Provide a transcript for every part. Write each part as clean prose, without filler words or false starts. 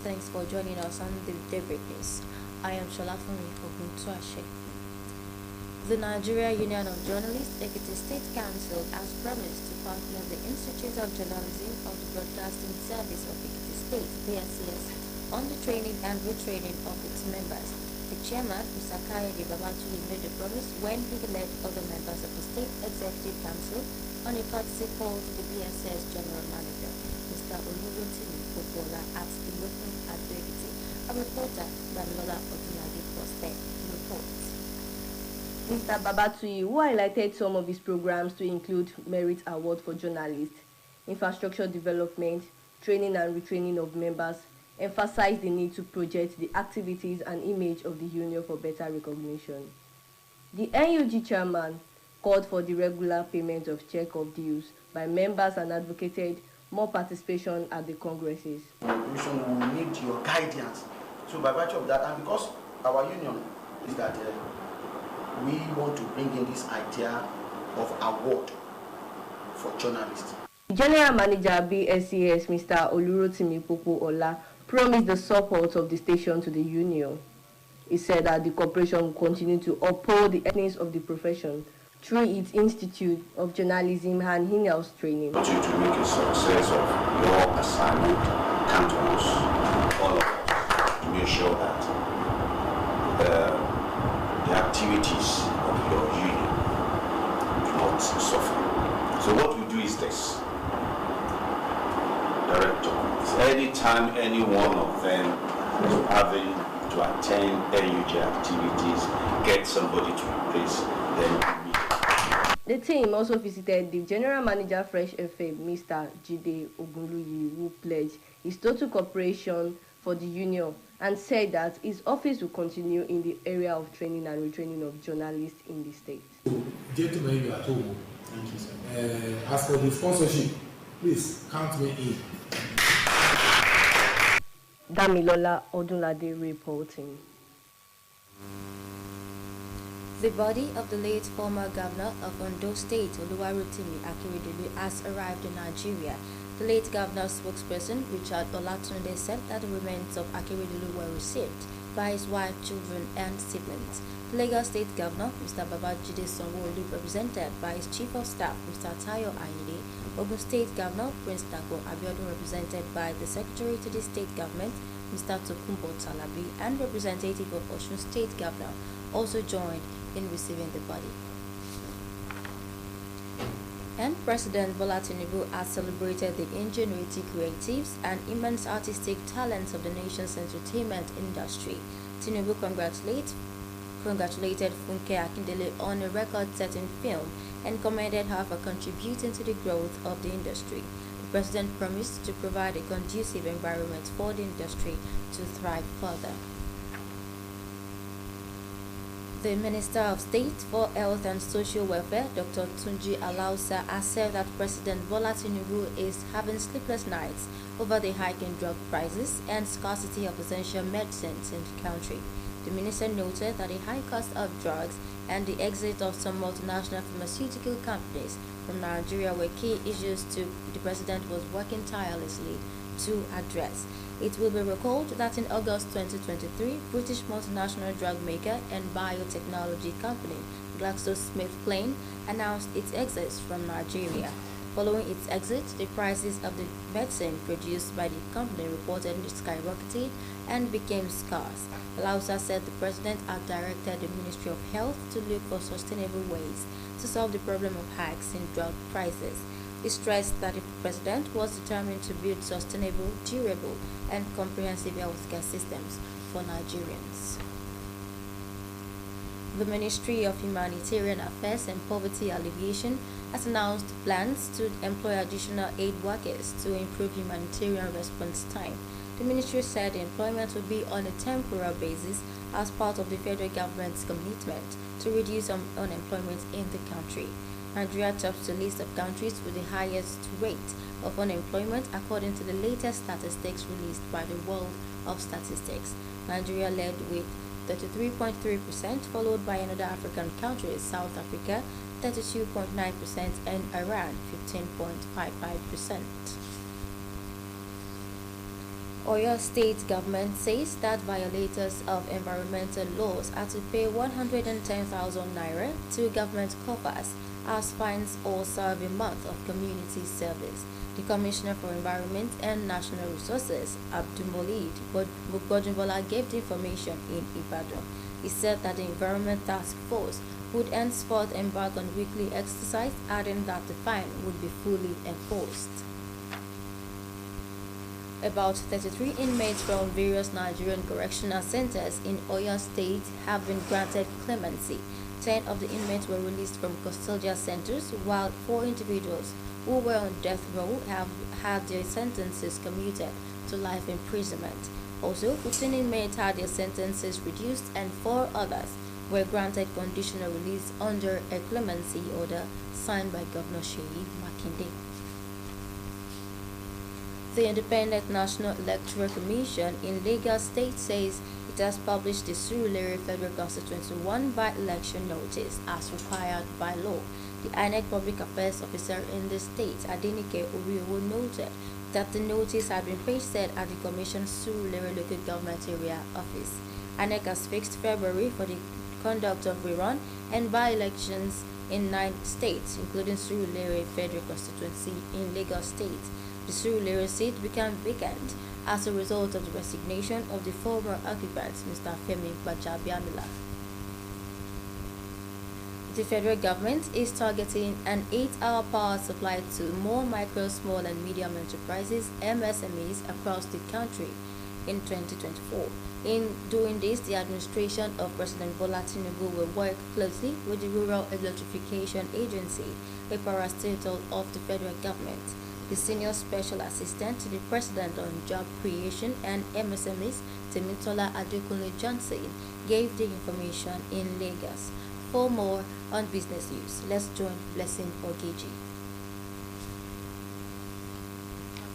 Thanks for joining us on the Daybreak News. I am Sholafumi Oguntuashe. The Nigeria Union of Journalists, Ekiti State Council, has promised to partner the Institute of Journalism of the Broadcasting Service of Ekiti State, BSCS, on the training and retraining of its members. The chairman, Mr. Kayode Babatuli, made the promise when he led other members of the State Executive Council on a courtesy call to the BSS General Manager, Mr. Olurotimi Popola, at the local at Ekiti. A reporter, Damilola Odunlade, was there to report. Mr. Babatui, who highlighted some of his programs to include Merit Award for Journalists, infrastructure development, training and retraining of members, emphasized the need to project the activities and image of the union for better recognition. The NUG chairman called for the regular payment of check of dues by members and advocated more participation at the congresses. Commission will need your guidance. So by virtue of that, and because our union is that we want to bring in this idea of award for journalists. General Manager BSCS, Mr. Olurotimi Popola, promised the support of the station to the union. He said that the corporation will continue to uphold the ethics of the profession through its Institute of Journalism and in-house training. To make a success of your assignment, count on us, all of us, to make sure that the activities of your union do not suffer. So what we do is this. Director, anytime any one of them is having to attend NUJ activities, get somebody to replace them. The team also visited the General Manager Fresh FM, Mr. Jide Ogunluyi, who pledged his total cooperation for the union and said that his office will continue in the area of training and retraining of journalists in the state. Gentlemen, you are at home. Thank you, sir. As for the sponsorship, please count me in. Damilola Odunlade reporting. The body of the late former governor of Ondo State, Oluwarotimi Akeredolu, has arrived in Nigeria. The late governor's spokesperson, Richard Olatunde, said that the remains of Akeredolu were received by his wife, children, and siblings. The Lagos State Governor, Mr. Babajide Sanwo-Olu, represented by his Chief of Staff, Mr. Tayo Ayinde, Ogun State Governor, Prince Dago Abiodun, represented by the Secretary to the State Government, Mr. Tokunbo Talabi, and representative of Osun State Governor, also joined in receiving the body. And President Bola Tinubu has celebrated the ingenuity, creatives, and immense artistic talents of the nation's entertainment industry. Tinubu congratulated Funke Akindele on a record-setting film and commended her for contributing to the growth of the industry. The president promised to provide a conducive environment for the industry to thrive further. The Minister of State for Health and Social Welfare, Dr. Tunji Alausa, has said that President Bola Tinubu is having sleepless nights over the hike in drug prices and scarcity of essential medicines in the country. The minister noted that the high cost of drugs and the exit of some multinational pharmaceutical companies from Nigeria were key issues the president was working tirelessly to address. It will be recalled that in August 2023, British multinational drug maker and biotechnology company GlaxoSmithKline announced its exit from Nigeria. Following its exit, the prices of the medicine produced by the company reportedly skyrocketed and became scarce. Alausa said the president had directed the Ministry of Health to look for sustainable ways to solve the problem of hikes in drug prices. He stressed that the president was determined to build sustainable, durable, and comprehensive healthcare systems for Nigerians. The Ministry of Humanitarian Affairs and Poverty Alleviation has announced plans to employ additional aid workers to improve humanitarian response time. The ministry said the employment will be on a temporary basis as part of the federal government's commitment to reduce unemployment in the country. Nigeria tops the list of countries with the highest rate of unemployment according to the latest statistics released by the World of Statistics. Nigeria led with 33.3%, followed by another African countries, South Africa 32.9% and Iran 15.55%. Oyo State government says that violators of environmental laws are to pay 110,000 naira to government coffers as fines or serve a month of community service. The Commissioner for Environment and National Resources, Abdulmolid Bojimbola, gave the information in Ibadan. He said that the Environment Task Force would henceforth embark on weekly exercise, adding that the fine would be fully enforced. About 33 inmates from various Nigerian correctional centers in Oyo State have been granted clemency. 10 of the inmates were released from custodial centers, while 4 individuals who were on death row have had their sentences commuted to life imprisonment. Also, 15 inmates had their sentences reduced and 4 others were granted conditional release under a clemency order signed by Governor Sheyi Makinde. The Independent National Electoral Commission in Lagos State says it has published the Surulere Federal Constituency 1 by-election notice as required by law. The INEC Public Affairs Officer in the state, Adenike Oriowo, noted that the notice had been pasted at the Commission's Surulere Local Government Area Office. INEC has fixed February for the conduct of rerun and by-elections in 9 states, including Surulere Federal Constituency in Lagos State. The Surulere seat became vacant as a result of the resignation of the former occupant, Mr. Femi Gbajabiamila. The federal government is targeting an 8-hour power supply to more micro, small and medium enterprises, MSMEs, across the country in 2024. In doing this, the administration of President Bola Tinubu will work closely with the Rural Electrification Agency, a parastatal of the federal government. The Senior Special Assistant to the President on Job Creation and MSMEs, Temitola Adekunle Johnson, gave the information in Lagos. For more on business news, let's join Blessing Ogeji.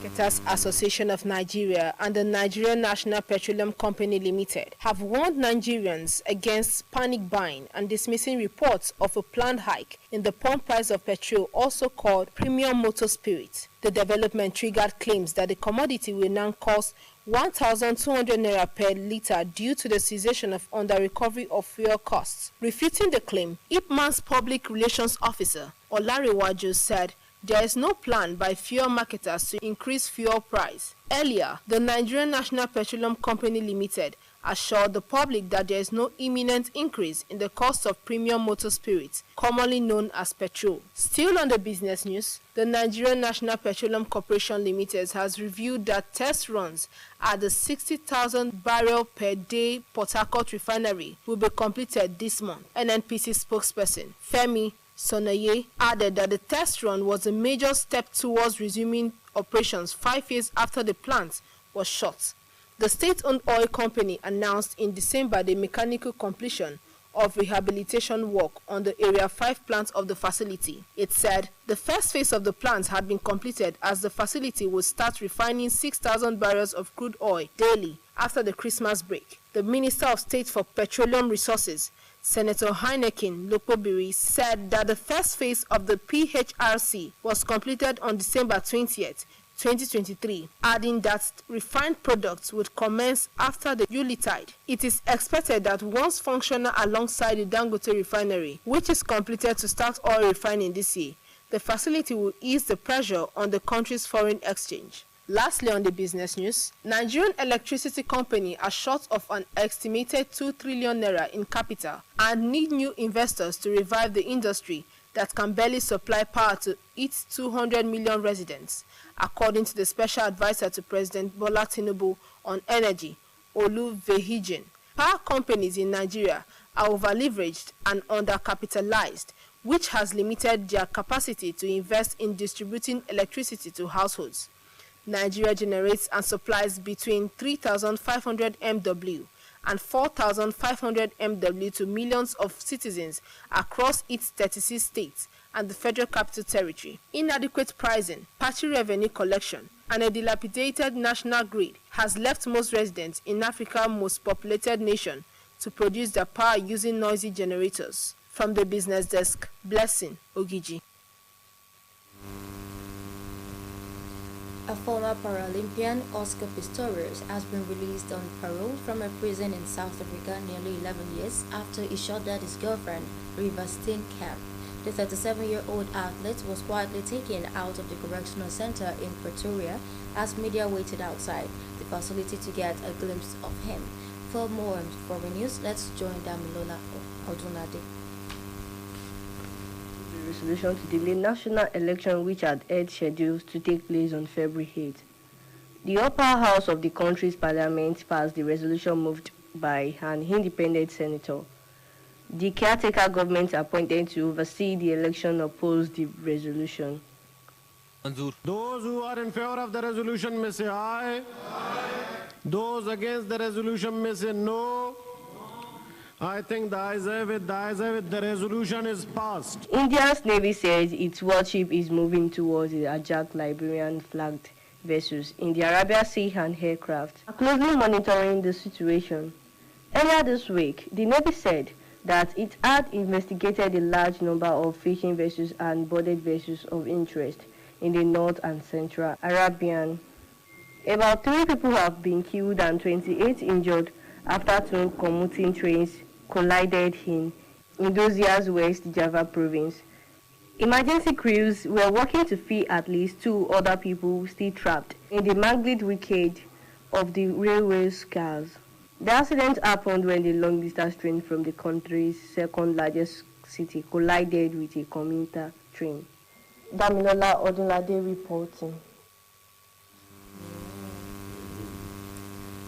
Marketers Association of Nigeria and the Nigerian National Petroleum Company Limited have warned Nigerians against panic buying and dismissing reports of a planned hike in the pump price of petrol, also called premium motor spirit. The development triggered claims that the commodity will now cost 1,200 naira per litre due to the cessation of under-recovery of fuel costs. Refuting the claim, IPMAN's public relations officer, Olarewaju, said there is no plan by fuel marketers to increase fuel price. Earlier, the Nigerian National Petroleum Company Limited assured the public that there is no imminent increase in the cost of premium motor spirits, commonly known as petrol. Still on the business news, the Nigerian National Petroleum Corporation Limited has revealed that test runs at the 60,000 barrel per day Port Harcourt refinery will be completed this month. NNPC spokesperson Femi Sonaye added that the test run was a major step towards resuming operations 5 years after the plant was shut. The state-owned oil company announced in December the mechanical completion of rehabilitation work on the Area 5 plant of the facility. It said the first phase of the plant had been completed as the facility would start refining 6,000 barrels of crude oil daily after the Christmas break. The Minister of State for Petroleum Resources, Senator Heineken Lokobiri, said that the first phase of the PHRC was completed on December 20th, 2023, adding that refined products would commence after the Yuletide. It is expected that once functional alongside the Dangote refinery, which is completed to start oil refining this year, the facility will ease the pressure on the country's foreign exchange. Lastly, on the business news, Nigerian Electricity Company are short of an estimated 2 trillion naira in capital and need new investors to revive the industry that can barely supply power to its 200 million residents, according to the Special Advisor to President Bola Tinubu on Energy, Olu Vehijin. Power companies in Nigeria are over-leveraged and undercapitalized, which has limited their capacity to invest in distributing electricity to households. Nigeria generates and supplies between 3,500 MW and 4,500 MW to millions of citizens across its 36 states and the Federal Capital Territory. Inadequate pricing, patchy revenue collection, and a dilapidated national grid has left most residents in Africa's most populated nation to produce their power using noisy generators. From the business desk, Blessing Ogiji. A former Paralympian, Oscar Pistorius, has been released on parole from a prison in South Africa nearly 11 years after he shot dead his girlfriend, Riva Steenkamp. The 37-year-old athlete was quietly taken out of the correctional center in Pretoria as media waited outside the facility to get a glimpse of him. For more foreign news, let's join Damilola Odunade. The resolution to delay national election which had had scheduled to take place on February 8. The upper house of the country's parliament passed the resolution moved by an independent senator. The caretaker government appointed to oversee the election opposed the resolution. Those who are in favor of the resolution may say aye. Those against the resolution may say no. I think the ayes have it, the resolution is passed. India's Navy says its warship is moving towards the hijacked Liberian flagged vessels in the Arabia Sea and aircraft are closely monitoring the situation. Earlier this week, the Navy said that it had investigated a large number of fishing vessels and boarded vessels of interest in the North and Central Arabian. About 3 people have been killed and 28 injured after 2 commuting trains collided in Indonesia's West Java province. Emergency crews were working to free at least 2 other people still trapped in the mangled wreckage of the railway's cars. The accident happened when the long-distance train from the country's second largest city collided with a commuter train. Damilola Odunlade reporting.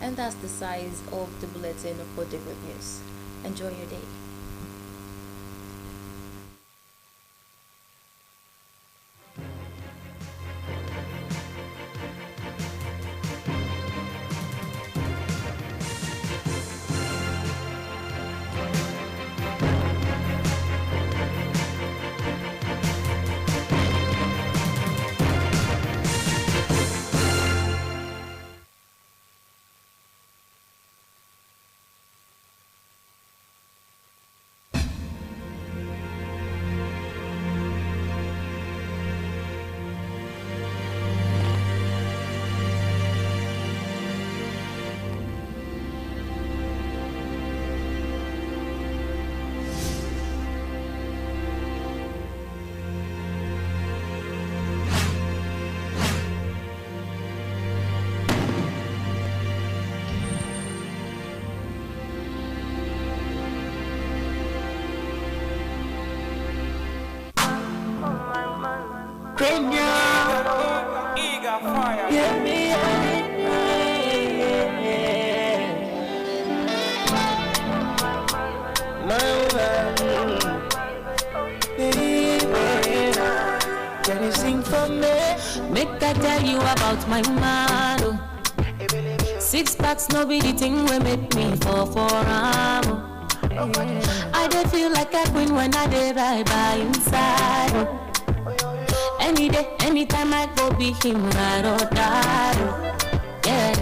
And that's the size of the bulletin for Daybreak News. Enjoy your day. Can you sing for me? Make I tell you about my man. 6 packs, no be the thing we make me fall for I dey feel like a queen when I dey right by inside. Any day, anytime I go be him, ride or die. Yeah,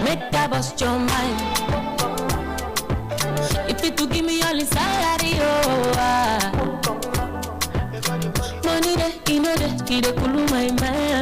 make that bust your mind. If it to give me all inside, money there, you know that, he dey cool my mind.